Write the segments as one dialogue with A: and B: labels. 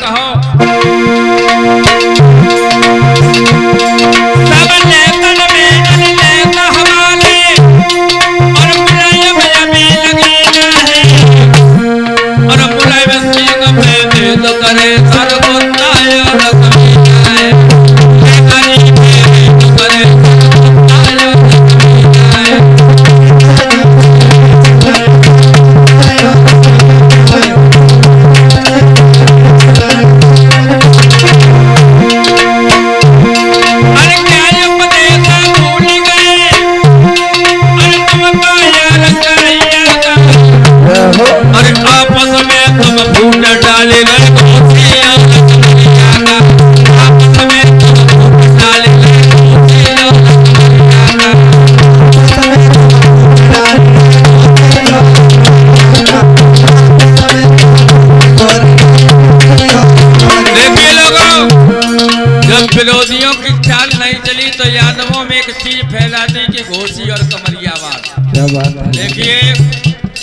A: कहो सब लेखन में अनेक हवाले और मुलायम अभी लगी है और मुलायम सिंह में भेद करे सर्वोत्ताय रखी है करे विरोधियों की चाल नहीं चली तो यादवों में एक चीज फैला दी कि घोसी और कमरियावाद। क्या बात है। देखिए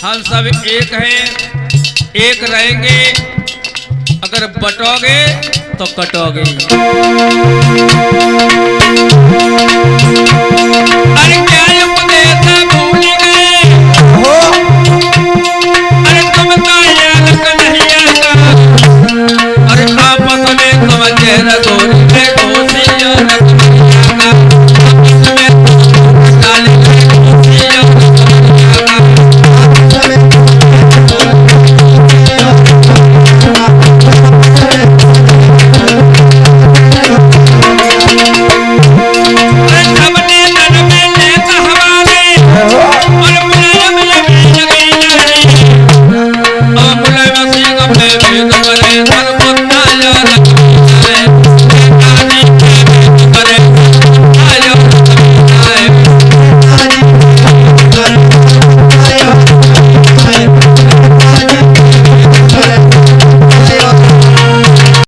A: हम सब एक हैं, एक रहेंगे, अगर बटोगे तो कटोगे। अरे क्या